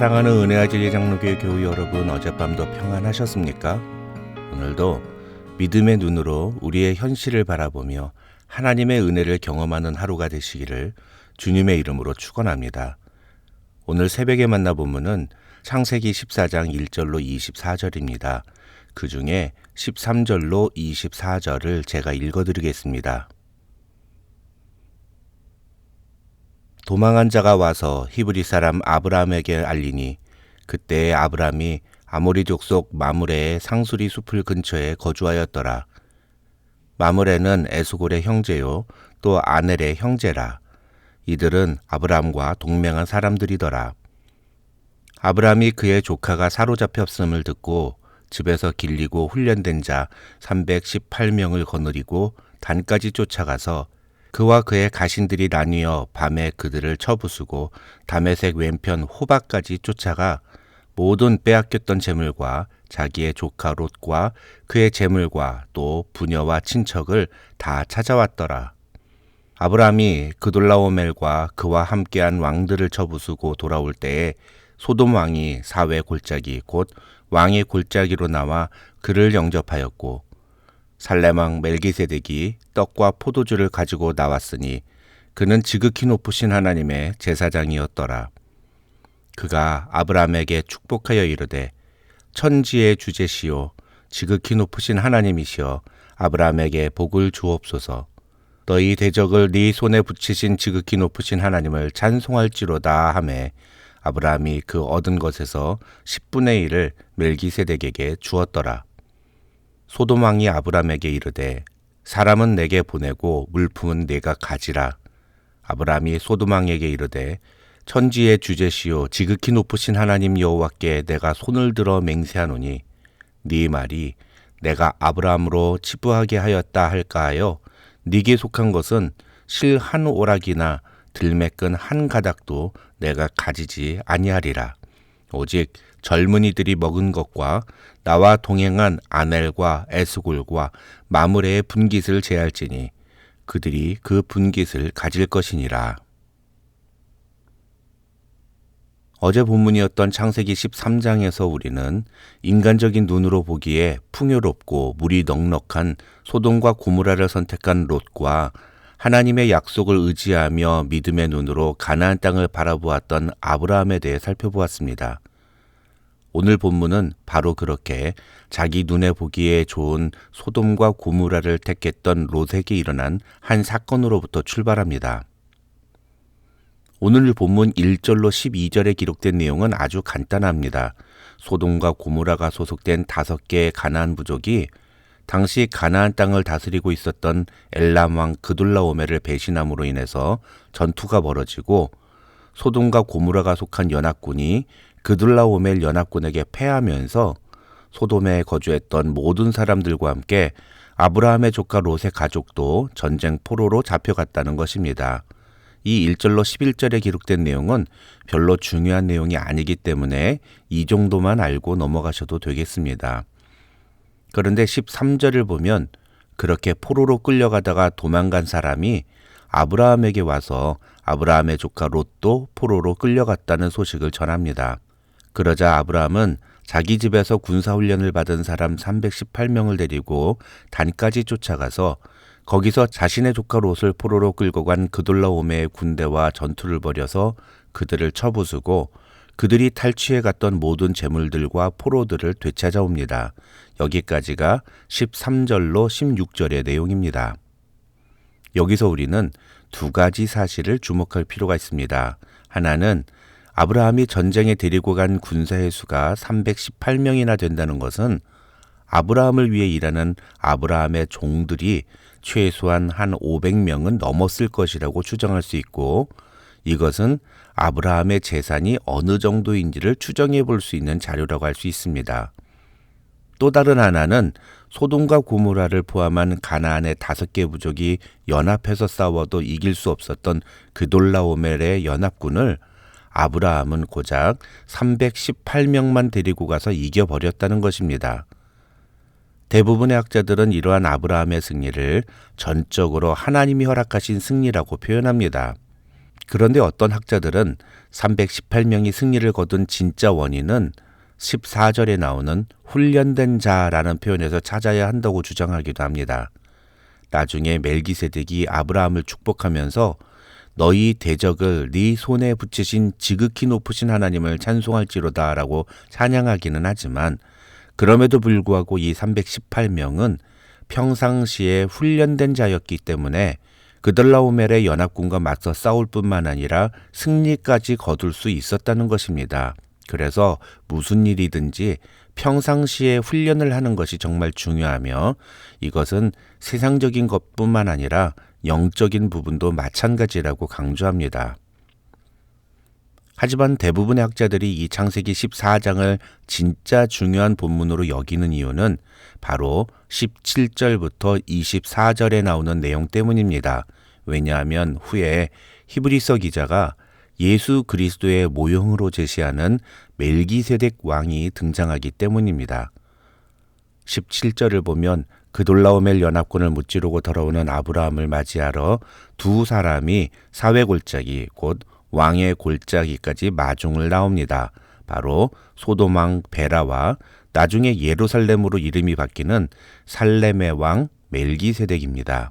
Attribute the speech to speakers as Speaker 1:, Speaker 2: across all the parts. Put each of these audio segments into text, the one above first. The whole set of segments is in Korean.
Speaker 1: 사랑하는 은혜와 진리 장로교회 교우 여러분, 어젯밤도 평안하셨습니까? 오늘도 믿음의 눈으로 우리의 현실을 바라보며 하나님의 은혜를 경험하는 하루가 되시기를 주님의 이름으로 축원합니다. 오늘 새벽에 만나 본문은 창세기 14장 1절로 24절입니다. 그 중에 13절로 24절을 제가 읽어드리겠습니다. 도망한 자가 와서 히브리 사람 아브라함에게 알리니 그때 아브라함이 아모리 족속 마므레의 상수리 숲을 근처에 거주하였더라. 마므레는 에스골의 형제요 또 아넬의 형제라. 이들은 아브라함과 동맹한 사람들이더라. 아브라함이 그의 조카가 사로잡혔음을 듣고 집에서 길리고 훈련된 자 318명을 거느리고 단까지 쫓아가서 그와 그의 가신들이 나뉘어 밤에 그들을 쳐부수고 다메섹 왼편 호박까지 쫓아가 모든 빼앗겼던 재물과 자기의 조카 롯과 그의 재물과 또 부녀와 친척을 다 찾아왔더라. 아브라함이 그돌라오멜과 그와 함께한 왕들을 쳐부수고 돌아올 때에 소돔 왕이 사회 골짜기 곧 왕의 골짜기로 나와 그를 영접하였고 살렘 왕 멜기세덱이 떡과 포도주를 가지고 나왔으니 그는 지극히 높으신 하나님의 제사장이었더라. 그가 아브라함에게 축복하여 이르되 천지의 주제시오 지극히 높으신 하나님이시여 아브라함에게 복을 주옵소서. 너희 대적을 네 손에 붙이신 지극히 높으신 하나님을 찬송할지로다 하매 아브라함이 그 얻은 것에서 10분의 1을 멜기세덱에게 주었더라. 소돔 왕이 아브라함에게 이르되 사람은 내게 보내고 물품은 내가 가지라. 아브라함이 소돔 왕에게 이르되 천지의 주제시오 지극히 높으신 하나님 여호와께 내가 손을 들어 맹세하노니 네 말이 내가 아브라함으로 치부하게 하였다 할까 하여 네게 속한 것은 실 한 오락이나 들매끈 한 가닥도 내가 가지지 아니하리라. 오직 젊은이들이 먹은 것과 나와 동행한 아넬과 에스골과 마므레의 분깃을 제할지니 그들이 그 분깃을 가질 것이니라. 어제 본문이었던 창세기 13장에서 우리는 인간적인 눈으로 보기에 풍요롭고 물이 넉넉한 소돔과 고모라를 선택한 롯과 하나님의 약속을 의지하며 믿음의 눈으로 가나안 땅을 바라보았던 아브라함에 대해 살펴보았습니다. 오늘 본문은 바로 그렇게 자기 눈에 보기에 좋은 소돔과 고모라를 택했던 롯에게 일어난 한 사건으로부터 출발합니다. 오늘 본문 1절로 12절에 기록된 내용은 아주 간단합니다. 소돔과 고모라가 소속된 5개의 가나안 부족이 당시 가나안 땅을 다스리고 있었던 엘람 왕 그돌라오멜을 배신함으로 인해서 전투가 벌어지고 소돔과 고모라가 속한 연합군이 그돌라오멜 연합군에게 패하면서 소돔에 거주했던 모든 사람들과 함께 아브라함의 조카 롯의 가족도 전쟁 포로로 잡혀갔다는 것입니다. 이 1절로 11절에 기록된 내용은 별로 중요한 내용이 아니기 때문에 이 정도만 알고 넘어가셔도 되겠습니다. 그런데 13절을 보면 그렇게 포로로 끌려가다가 도망간 사람이 아브라함에게 와서 아브라함의 조카 롯도 포로로 끌려갔다는 소식을 전합니다. 그러자 아브라함은 자기 집에서 군사훈련을 받은 사람 318명을 데리고 단까지 쫓아가서 거기서 자신의 조카 롯을 포로로 끌고 간 그돌라오멜의 군대와 전투를 벌여서 그들을 쳐부수고 그들이 탈취해 갔던 모든 재물들과 포로들을 되찾아옵니다. 여기까지가 13절로 16절의 내용입니다. 여기서 우리는 2가지 사실을 주목할 필요가 있습니다. 하나는 아브라함이 전쟁에 데리고 간 군사의 수가 318명이나 된다는 것은 아브라함을 위해 일하는 아브라함의 종들이 최소한 한 500명은 넘었을 것이라고 추정할 수 있고 이것은 아브라함의 재산이 어느 정도인지를 추정해 볼 수 있는 자료라고 할 수 있습니다. 또 다른 하나는 소돔과 고모라를 포함한 가나안의 5개 부족이 연합해서 싸워도 이길 수 없었던 그돌라오멜의 연합군을 아브라함은 고작 318명만 데리고 가서 이겨버렸다는 것입니다. 대부분의 학자들은 이러한 아브라함의 승리를 전적으로 하나님이 허락하신 승리라고 표현합니다. 그런데 어떤 학자들은 318명이 승리를 거둔 진짜 원인은 14절에 나오는 훈련된 자라는 표현에서 찾아야 한다고 주장하기도 합니다. 나중에 멜기세덱이 아브라함을 축복하면서 너희 대적을 네 손에 붙이신 지극히 높으신 하나님을 찬송할지로다 라고 찬양하기는 하지만 그럼에도 불구하고 이 318명은 평상시에 훈련된 자였기 때문에 그들라오멜의 연합군과 맞서 싸울 뿐만 아니라 승리까지 거둘 수 있었다는 것입니다. 그래서 무슨 일이든지 평상시에 훈련을 하는 것이 정말 중요하며 이것은 세상적인 것뿐만 아니라 영적인 부분도 마찬가지라고 강조합니다. 하지만 대부분의 학자들이 이 창세기 14장을 진짜 중요한 본문으로 여기는 이유는 바로 17절부터 24절에 나오는 내용 때문입니다. 왜냐하면 후에 히브리서 기자가 예수 그리스도의 모형으로 제시하는 멜기세덱 왕이 등장하기 때문입니다. 17절을 보면 그돌라오멜 연합군을 무찌르고 돌아오는 아브라함을 맞이하러 두 사람이 사회 골짜기 곧 왕의 골짜기까지 마중을 나옵니다. 바로 소돔 왕 베라와 나중에 예루살렘으로 이름이 바뀌는 살렘의 왕 멜기세덱입니다.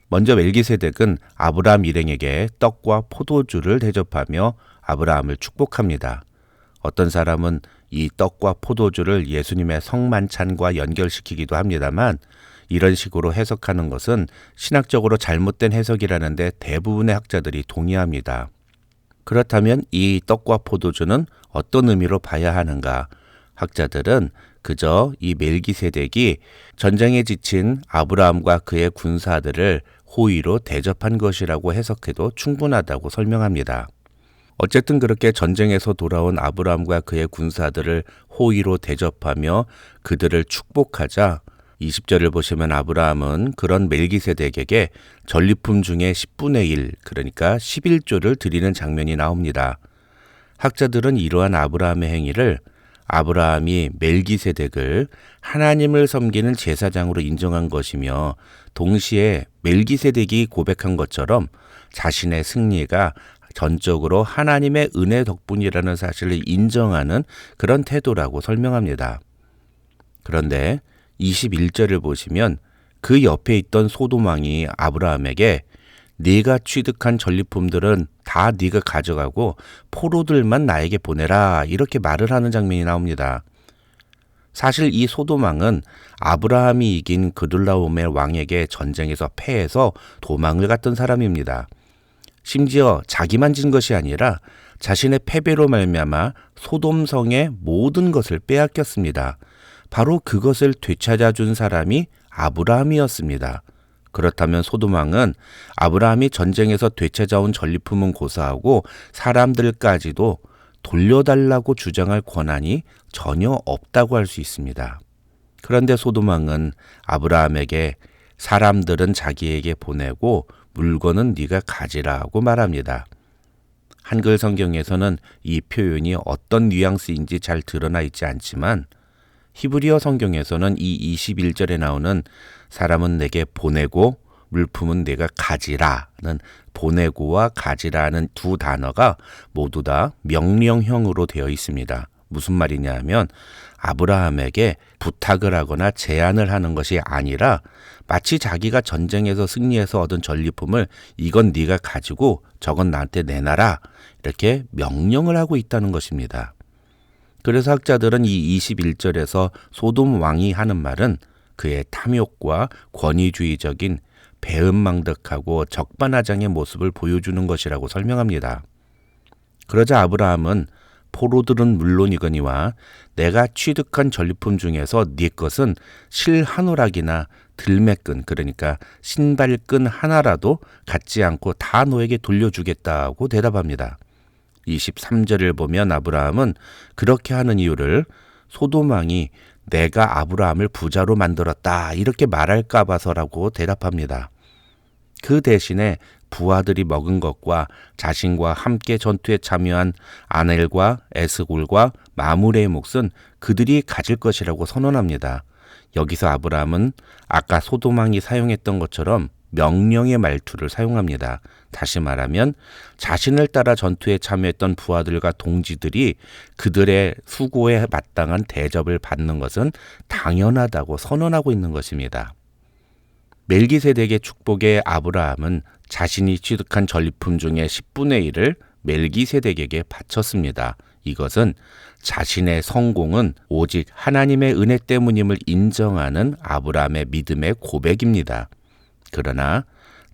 Speaker 1: 먼저 멜기세덱은 아브라함 일행에게 떡과 포도주를 대접하며 아브라함을 축복합니다. 어떤 사람은 이 떡과 포도주를 예수님의 성만찬과 연결시키기도 합니다만 이런 식으로 해석하는 것은 신학적으로 잘못된 해석이라는데 대부분의 학자들이 동의합니다. 그렇다면 이 떡과 포도주는 어떤 의미로 봐야 하는가? 학자들은 그저 이 멜기세덱이 전쟁에 지친 아브라함과 그의 군사들을 호의로 대접한 것이라고 해석해도 충분하다고 설명합니다. 어쨌든 그렇게 전쟁에서 돌아온 아브라함과 그의 군사들을 호의로 대접하며 그들을 축복하자 20절을 보시면 아브라함은 그런 멜기세덱에게 전리품 중에 10분의 1, 그러니까 11조를 드리는 장면이 나옵니다. 학자들은 이러한 아브라함의 행위를 아브라함이 멜기세덱을 하나님을 섬기는 제사장으로 인정한 것이며 동시에 멜기세덱이 고백한 것처럼 자신의 승리가 전적으로 하나님의 은혜 덕분이라는 사실을 인정하는 그런 태도라고 설명합니다. 그런데 21절을 보시면 그 옆에 있던 소돔 왕이 아브라함에게 네가 취득한 전리품들은 다 네가 가져가고 포로들만 나에게 보내라 이렇게 말을 하는 장면이 나옵니다. 사실 이 소돔 왕은 아브라함이 이긴 그돌라오멜 왕에게 전쟁에서 패해서 도망을 갔던 사람입니다. 심지어 자기만 진 것이 아니라 자신의 패배로 말미암아 소돔성의 모든 것을 빼앗겼습니다. 바로 그것을 되찾아준 사람이 아브라함이었습니다. 그렇다면 소돔 왕은 아브라함이 전쟁에서 되찾아온 전리품은 고사하고 사람들까지도 돌려달라고 주장할 권한이 전혀 없다고 할 수 있습니다. 그런데 소돔 왕은 아브라함에게 사람들은 자기에게 보내고 물건은 네가 가지라고 말합니다. 한글 성경에서는 이 표현이 어떤 뉘앙스인지 잘 드러나 있지 않지만 히브리어 성경에서는 이 21절에 나오는 사람은 내게 보내고 물품은 내가 가지라는 보내고와 가지라는 두 단어가 모두 다 명령형으로 되어 있습니다. 무슨 말이냐 하면 아브라함에게 부탁을 하거나 제안을 하는 것이 아니라 마치 자기가 전쟁에서 승리해서 얻은 전리품을 이건 네가 가지고 저건 나한테 내놔라 이렇게 명령을 하고 있다는 것입니다. 그래서 학자들은 이 21절에서 소돔 왕이 하는 말은 그의 탐욕과 권위주의적인 배은망덕하고 적반하장의 모습을 보여주는 것이라고 설명합니다. 그러자 아브라함은 포로들은 물론이거니와 내가 취득한 전리품 중에서 네 것은 실 한 오락이나 들매끈 그러니까 신발끈 하나라도 갖지 않고 다 너에게 돌려주겠다고 대답합니다. 23절을 보면 아브라함은 그렇게 하는 이유를 소돔 왕이 내가 아브라함을 부자로 만들었다 이렇게 말할까 봐서라고 대답합니다. 그 대신에 부하들이 먹은 것과 자신과 함께 전투에 참여한 아넬과 에스골과 마므레의 몫은 그들이 가질 것이라고 선언합니다. 여기서 아브라함은 아까 소돔 왕이 사용했던 것처럼 명령의 말투를 사용합니다. 다시 말하면 자신을 따라 전투에 참여했던 부하들과 동지들이 그들의 수고에 마땅한 대접을 받는 것은 당연하다고 선언하고 있는 것입니다. 멜기세덱의 축복에 아브라함은 자신이 취득한 전리품 중에 10분의 1을 멜기세덱에게 바쳤습니다. 이것은 자신의 성공은 오직 하나님의 은혜 때문임을 인정하는 아브라함의 믿음의 고백입니다. 그러나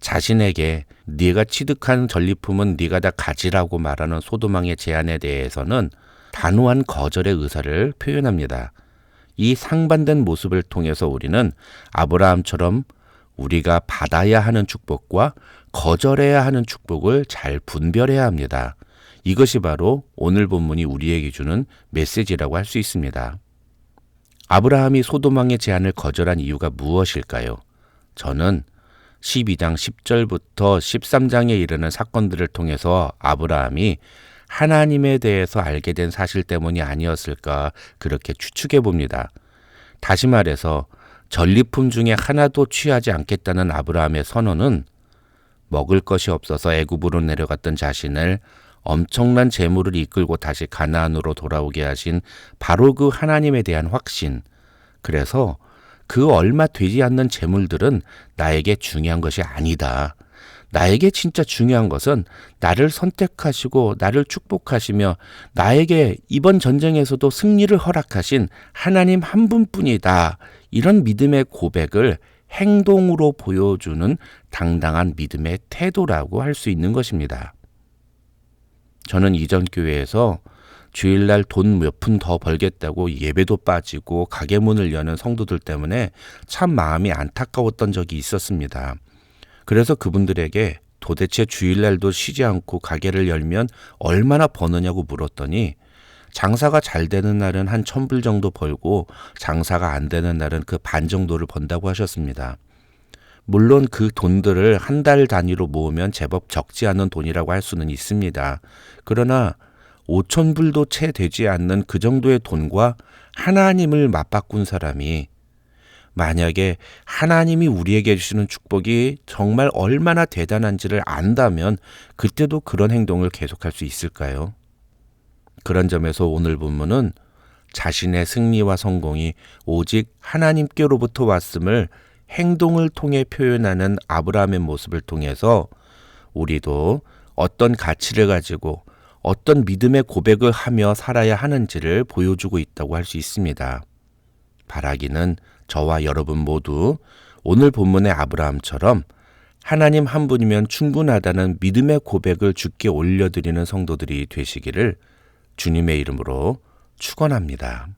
Speaker 1: 자신에게 네가 취득한 전리품은 네가 다 가지라고 말하는 소돔왕의 제안에 대해서는 단호한 거절의 의사를 표현합니다. 이 상반된 모습을 통해서 우리는 아브라함처럼 우리가 받아야 하는 축복과 거절해야 하는 축복을 잘 분별해야 합니다. 이것이 바로 오늘 본문이 우리에게 주는 메시지라고 할 수 있습니다. 아브라함이 소돔왕의 제안을 거절한 이유가 무엇일까요? 저는 12장 10절부터 13장에 이르는 사건들을 통해서 아브라함이 하나님에 대해서 알게 된 사실 때문이 아니었을까 그렇게 추측해 봅니다. 다시 말해서 전리품 중에 하나도 취하지 않겠다는 아브라함의 선언은 먹을 것이 없어서 애굽으로 내려갔던 자신을 엄청난 재물을 이끌고 다시 가나안으로 돌아오게 하신 바로 그 하나님에 대한 확신, 그래서 그 얼마 되지 않는 재물들은 나에게 중요한 것이 아니다. 나에게 진짜 중요한 것은 나를 선택하시고 나를 축복하시며 나에게 이번 전쟁에서도 승리를 허락하신 하나님 한 분뿐이다. 이런 믿음의 고백을 행동으로 보여주는 당당한 믿음의 태도라고 할 수 있는 것입니다. 저는 이전 교회에서 주일날 돈 몇 푼 더 벌겠다고 예배도 빠지고 가게 문을 여는 성도들 때문에 참 마음이 안타까웠던 적이 있었습니다. 그래서 그분들에게 도대체 주일날도 쉬지 않고 가게를 열면 얼마나 버느냐고 물었더니 장사가 잘 되는 날은 한 1,000불 정도 벌고 장사가 안 되는 날은 그 반 정도를 번다고 하셨습니다. 물론 그 돈들을 한 달 단위로 모으면 제법 적지 않은 돈이라고 할 수는 있습니다. 그러나 5,000불도 채 되지 않는 그 정도의 돈과 하나님을 맞바꾼 사람이 만약에 하나님이 우리에게 주시는 축복이 정말 얼마나 대단한지를 안다면 그때도 그런 행동을 계속할 수 있을까요? 그런 점에서 오늘 본문은 자신의 승리와 성공이 오직 하나님께로부터 왔음을 행동을 통해 표현하는 아브라함의 모습을 통해서 우리도 어떤 가치를 가지고 어떤 믿음의 고백을 하며 살아야 하는지를 보여주고 있다고 할 수 있습니다. 바라기는 저와 여러분 모두 오늘 본문의 아브라함처럼 하나님 한 분이면 충분하다는 믿음의 고백을 주께 올려드리는 성도들이 되시기를 주님의 이름으로 축원합니다.